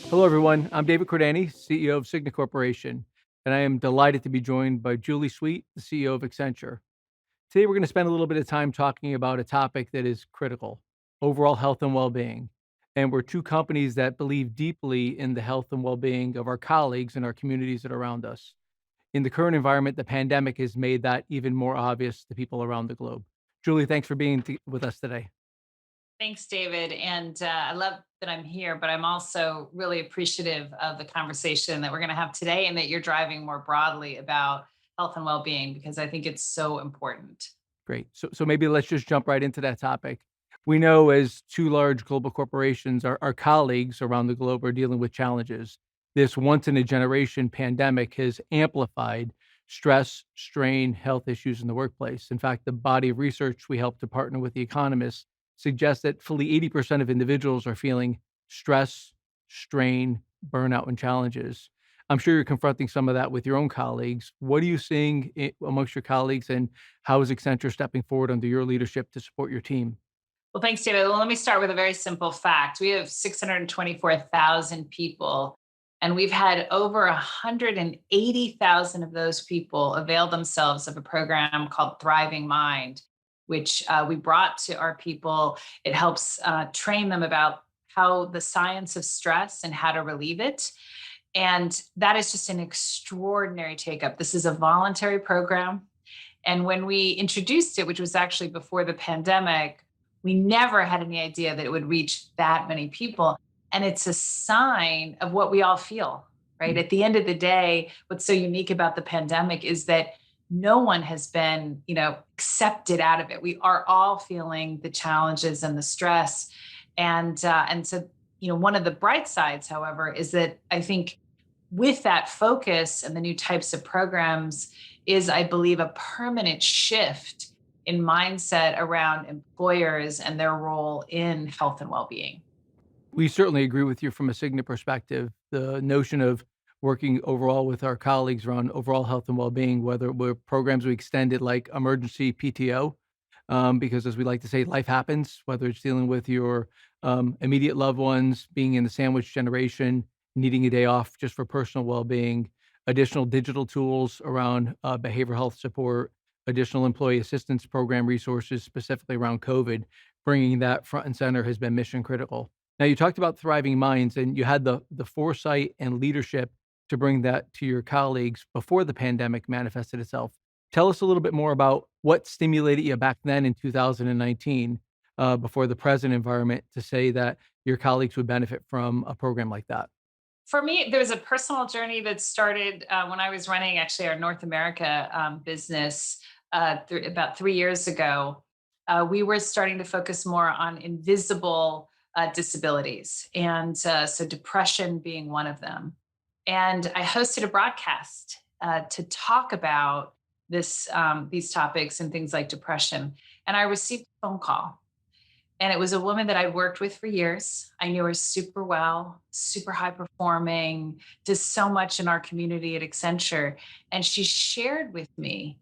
Hello, everyone. I'm David Cordani, CEO of Cigna Corporation, and I am delighted to be joined by Julie Sweet, the CEO of Accenture. Today, we're going to spend a little bit of time talking about a topic that is critical: overall health and well being. And we're two companies that believe deeply in the health and well being of our colleagues and our communities that are around us. In the current environment, the pandemic has made that even more obvious to people around the globe. Julie, thanks for being with us today. Thanks, David. And I love that I'm here, but I'm also really appreciative of the conversation that we're going to have today and that you're driving more broadly about health and well being because I think it's so important. Great. So maybe let's just jump right into that topic. We know as two large global corporations, our colleagues around the globe are dealing with challenges. This once in a generation pandemic has amplified stress, strain, health issues in the workplace. In fact, the body of research we help to partner with the economists suggests that fully 80% of individuals are feeling stress, strain, burnout, and challenges. I'm sure you're confronting some of that with your own colleagues. What are you seeing amongst your colleagues, and how is Accenture stepping forward under your leadership to support your team? Well, thanks, David. Well, let me start with a very simple fact. We have 624,000 people, and we've had over 180,000 of those people avail themselves of a program called Thriving Mind, which we brought to our people. It helps train them about how the science of stress and how to relieve it. And that is just an extraordinary take up. This is a voluntary program. And when we introduced it, which was actually before the pandemic, we never had any idea that it would reach that many people. And it's a sign of what we all feel, right? Mm. At the end of the day, what's so unique about the pandemic is that no one has been, accepted out of it. We are all feeling the challenges and the stress. And so, one of the bright sides, however, is that I think with that focus and the new types of programs is, I believe, a permanent shift in mindset around employers and their role in health and well-being. We certainly agree with you from a Cigna perspective. The notion of working overall with our colleagues around overall health and well-being, whether we're programs we extended like emergency PTO, because as we like to say, life happens, whether it's dealing with your immediate loved ones, being in the sandwich generation, needing a day off just for personal well-being, additional digital tools around behavioral health support, additional employee assistance program resources specifically around COVID, bringing that front and center has been mission critical. Now, you talked about thriving minds, and you had the foresight and leadership to bring that to your colleagues before the pandemic manifested itself. Tell us a little bit more about what stimulated you back then in 2019, before the present environment, to say that your colleagues would benefit from a program like that. For me, there was a personal journey that started when I was running actually our North America business about 3 years ago. We were starting to focus more on invisible disabilities, and so depression being one of them. And I hosted a broadcast to talk about these topics and things like depression. And I received a phone call, and it was a woman that I'd worked with for years. I knew her super well, super high performing, does so much in our community at Accenture. And she shared with me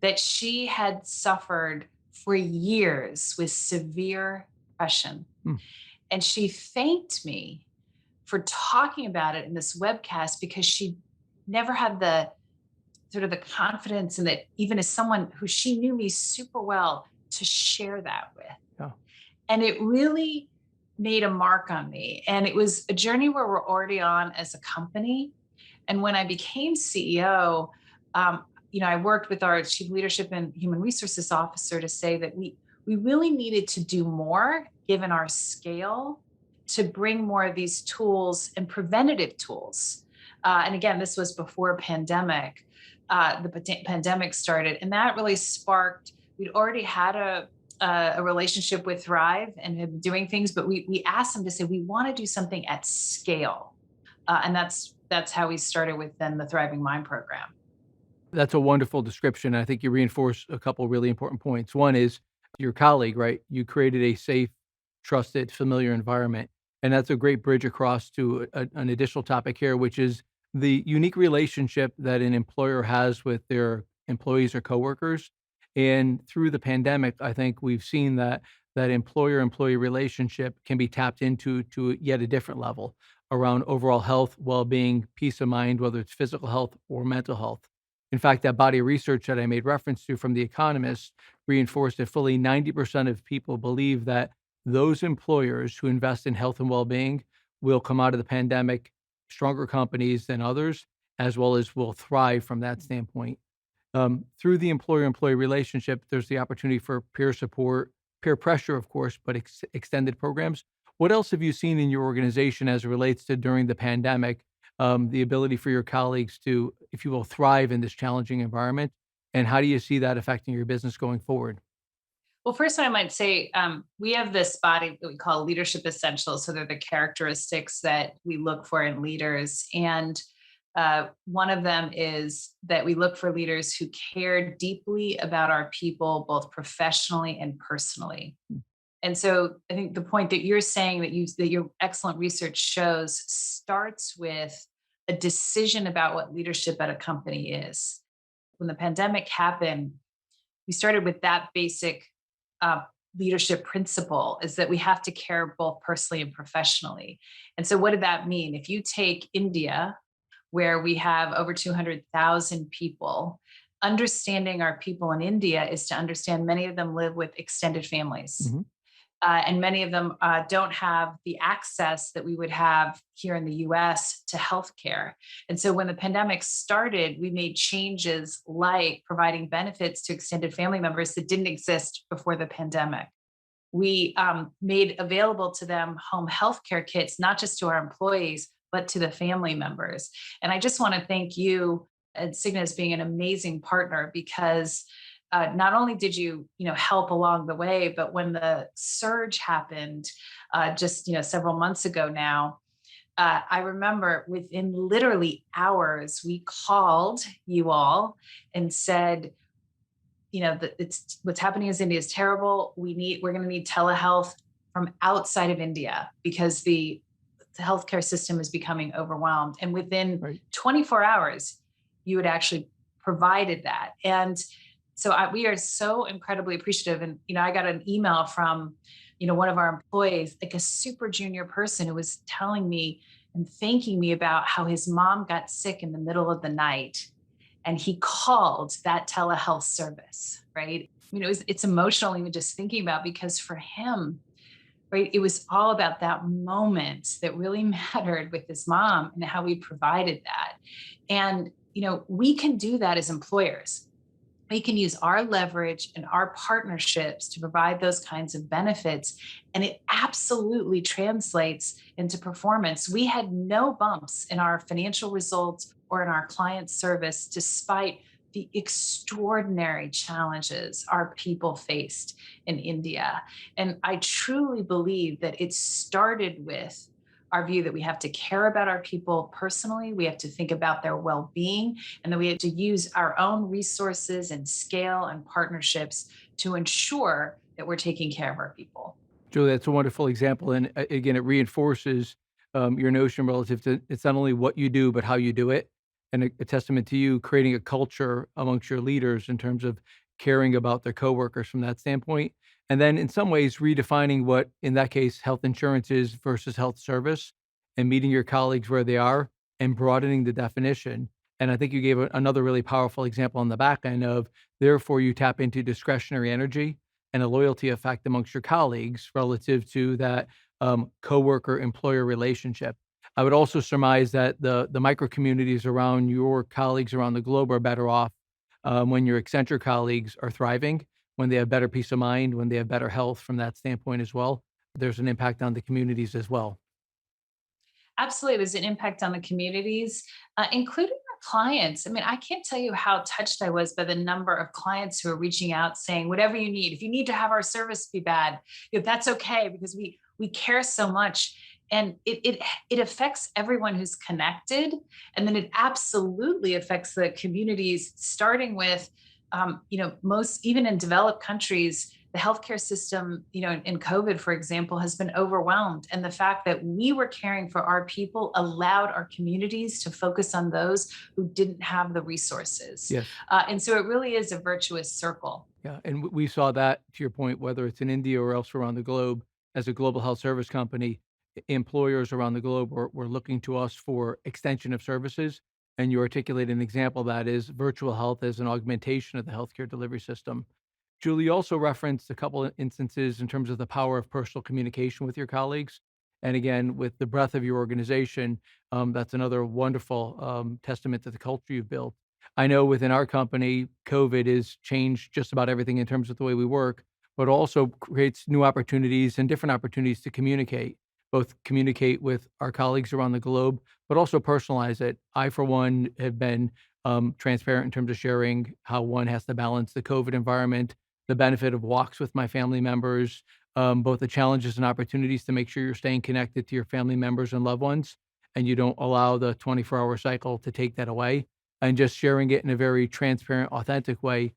that she had suffered for years with severe depression. Hmm. And she thanked me for talking about it in this webcast because she never had the sort of the confidence and that even as someone who she knew me super well to share that with. Yeah. And it really made a mark on me. And it was a journey where we're already on as a company. And when I became CEO, I worked with our chief leadership and human resources officer to say that we really needed to do more given our scale to bring more of these tools and preventative tools. And again, this was before pandemic. Pandemic started, and that really sparked. We'd already had a relationship with Thrive and had been doing things, but we asked them to say we want to do something at scale, and that's how we started with then the Thriving Mind program. That's a wonderful description. I think you reinforced a couple really important points. One is your colleague, right? You created a safe, trusted, familiar environment. And that's a great bridge across to an additional topic here, which is the unique relationship that an employer has with their employees or coworkers. And through the pandemic, I think we've seen that employer-employee relationship can be tapped into to yet a different level around overall health, well-being, peace of mind, whether it's physical health or mental health. In fact, that body of research that I made reference to from The Economist reinforced that fully 90% of people believe that those employers who invest in health and well-being will come out of the pandemic stronger companies than others, as well as will thrive from that standpoint. Through the employer-employee relationship, there's the opportunity for peer support, peer pressure, of course, but extended programs. What else have you seen in your organization as it relates to during the pandemic, the ability for your colleagues to, if you will, thrive in this challenging environment? And how do you see that affecting your business going forward? Well, first, I might say we have this body that we call leadership essentials. So they're the characteristics that we look for in leaders. And one of them is that we look for leaders who care deeply about our people, both professionally and personally. And so I think the point that you're saying that your excellent research shows starts with a decision about what leadership at a company is. When the pandemic happened, we started with that basic uh, leadership principle is that we have to care both personally and professionally. And so, what did that mean? If you take India, where we have over 200,000 people, understanding our people in India is to understand many of them live with extended families. Mhm. And many of them don't have the access that we would have here in the US to healthcare. And so when the pandemic started, we made changes like providing benefits to extended family members that didn't exist before the pandemic. We made available to them home healthcare kits, not just to our employees, but to the family members. And I just want to thank you and Cigna as being an amazing partner because not only did you help along the way, but when the surge happened just several months ago now, I remember within literally hours we called you all and said, that it's what's happening in India is terrible. We're going to need telehealth from outside of India because the healthcare system is becoming overwhelmed. And within Right. 24 hours, you had actually provided that. And so we are so incredibly appreciative. And, I got an email from, one of our employees, like a super junior person who was telling me and thanking me about how his mom got sick in the middle of the night and he called that telehealth service, right? It's emotional even just thinking about because for him, right, it was all about that moment that really mattered with his mom and how we provided that. And, we can do that as employers. We can use our leverage and our partnerships to provide those kinds of benefits. And it absolutely translates into performance. We had no bumps in our financial results or in our client service, despite the extraordinary challenges our people faced in India. And I truly believe that it started with our view that we have to care about our people personally, we have to think about their well being, and then we have to use our own resources and scale and partnerships to ensure that we're taking care of our people. Julie, that's a wonderful example, and again, it reinforces your notion relative to it's not only what you do, but how you do it, and a testament to you creating a culture amongst your leaders in terms of caring about their coworkers from that standpoint, and then in some ways redefining what, in that case, health insurance is versus health service, and meeting your colleagues where they are and broadening the definition. And I think you gave another really powerful example on the back end of therefore you tap into discretionary energy and a loyalty effect amongst your colleagues relative to that coworker employer relationship. I would also surmise that the micro communities around your colleagues around the globe are better off when your eccentric colleagues are thriving, when they have better peace of mind, when they have better health from that standpoint as well. There's an impact on the communities as well. Absolutely, there's an impact on the communities, including our clients. I mean, I can't tell you how touched I was by the number of clients who are reaching out saying, "Whatever you need, if you need to have our service be bad, that's okay because we care so much." And it affects everyone who's connected, and then it absolutely affects the communities. Starting with, most even in developed countries, the healthcare system, in COVID, for example, has been overwhelmed. And the fact that we were caring for our people allowed our communities to focus on those who didn't have the resources. Yes. And so it really is a virtuous circle. Yeah, and we saw that, to your point, whether it's in India or elsewhere around the globe, as a global health service company, employers around the globe were looking to us for extension of services. And you articulate an example of that is virtual health as an augmentation of the healthcare delivery system. Julie also referenced a couple of instances in terms of the power of personal communication with your colleagues. And again, with the breadth of your organization, that's another wonderful testament to the culture you've built. I know within our company, COVID has changed just about everything in terms of the way we work, but also creates new opportunities and different opportunities to communicate, both communicate with our colleagues around the globe, but also personalize it. I, for one, have been transparent in terms of sharing how one has to balance the COVID environment, the benefit of walks with my family members, both the challenges and opportunities to make sure you're staying connected to your family members and loved ones, and you don't allow the 24-hour cycle to take that away, and just sharing it in a very transparent, authentic way.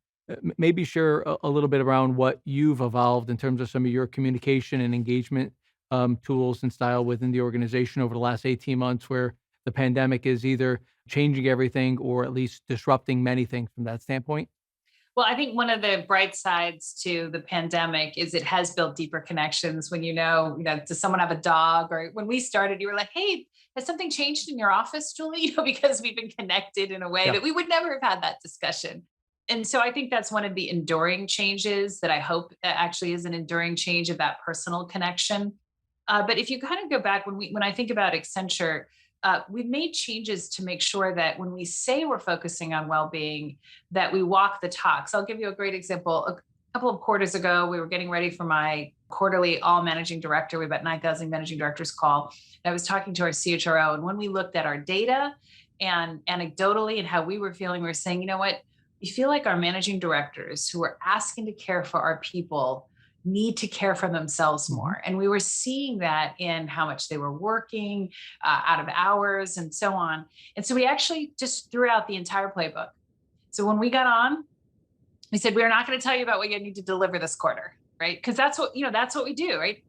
Maybe share a little bit around what you've evolved in terms of some of your communication and engagement tools and style within the organization over the last 18 months, where the pandemic is either changing everything or at least disrupting many things from that standpoint. Well, I think one of the bright sides to the pandemic is it has built deeper connections when does someone have a dog? Or when we started, you were like, hey, has something changed in your office, Julie? Because we've been connected in a way Yeah. that we would never have had that discussion. And so I think that's one of the enduring changes that I hope actually is an enduring change of that personal connection. But if you kind of go back when I think about Accenture, we've made changes to make sure that when we say we're focusing on well-being, that we walk the talk. So I'll give you a great example. A couple of quarters ago, we were getting ready for my quarterly all managing director. We have about 9,000 managing directors call. And I was talking to our CHRO, and when we looked at our data and anecdotally and how we were feeling, we were saying, you know what? We feel like our managing directors who are asking to care for our people need to care for themselves Mhm. more. And we were seeing that in how much they were working out of hours and so on. And so we actually just threw out the entire playbook. So when we got on, we said, we're not going to tell you about what you need to deliver this quarter, right? Because that's what we do, right?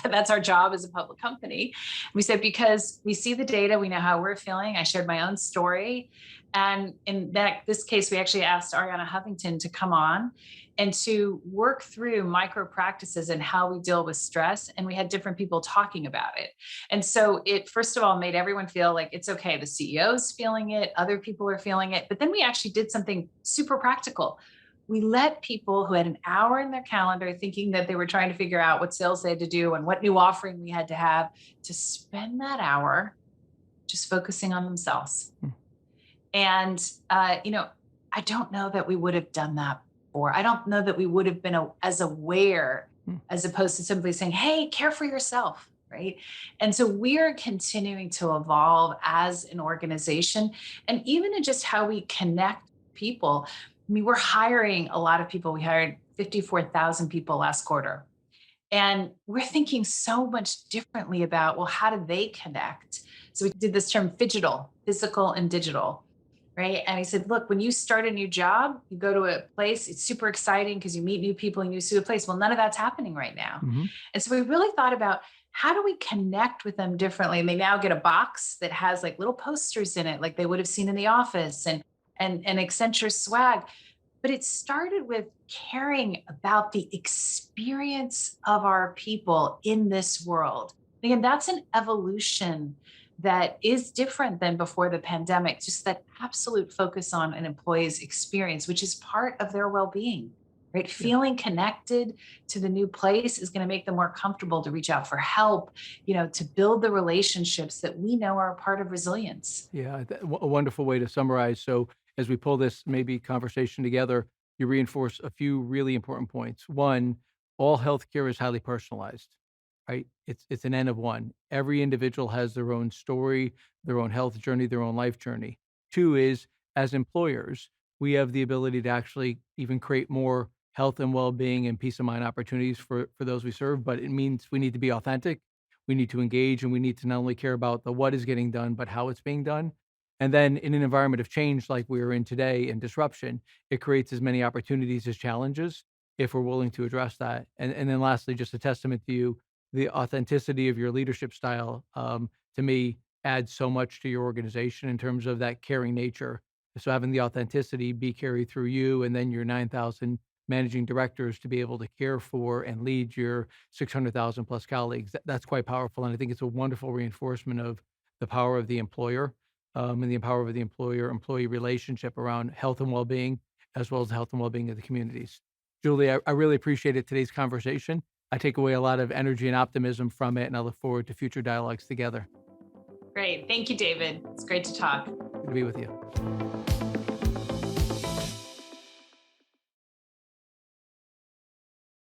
That's our job as a public company. We said, because we see the data, we know how we're feeling. I shared my own story. And in this case, we actually asked Ariana Huffington to come on and to work through micro practices and how we deal with stress. And we had different people talking about it. And so it, first of all, made everyone feel like it's okay. The CEO's feeling it, other people are feeling it. But then we actually did something super practical. We let people who had an hour in their calendar thinking that they were trying to figure out what sales they had to do and what new offering we had to have, to spend that hour just focusing on themselves. Mm. And, I don't know that we would have done that before. I don't know that we would have been as aware Mm. as opposed to simply saying, hey, care for yourself. Right. And so we're continuing to evolve as an organization, and even in just how we connect people. I mean, we're hiring a lot of people. We hired 54,000 people last quarter. And we're thinking so much differently about, well, how do they connect? So we did this term phygital, physical and digital, right? And I said, look, when you start a new job, you go to a place, it's super exciting because you meet new people and you see a place. Well, none of that's happening right now. Mhm. And so we really thought about, how do we connect with them differently? And they now get a box that has like little posters in it, like they would have seen in the office, and Accenture swag. But it started with caring about the experience of our people in this world. Again, that's an evolution that is different than before the pandemic, just that absolute focus on an employee's experience, which is part of their well-being, right? Yeah. Feeling connected to the new place is going to make them more comfortable to reach out for help, to build the relationships that we know are a part of resilience. Yeah, a wonderful way to summarize. So, as we pull this maybe conversation together, you reinforce a few really important points. One, all healthcare is highly personalized, right? It's an N of one. Every individual has their own story, their own health journey, their own life journey. Two is, as employers, we have the ability to actually even create more health and well-being and peace of mind opportunities for those we serve. But it means we need to be authentic, we need to engage, and we need to not only care about the what is getting done, but how it's being done. And then in an environment of change like we're in today and disruption, it creates as many opportunities as challenges if we're willing to address that. And then lastly, just a testament to you, the authenticity of your leadership style, to me, adds so much to your organization in terms of that caring nature. So having the authenticity be carried through you and then your 9,000 managing directors to be able to care for and lead your 600,000 plus colleagues. That's quite powerful. And I think it's a wonderful reinforcement of the power of the employer, and the power of the employer employee relationship around health and well being, as well as the health and well being of the communities. Julie, I really appreciated today's conversation. I take away a lot of energy and optimism from it, and I look forward to future dialogues together. Great. Thank you, David. It's great to talk. Good to be with you.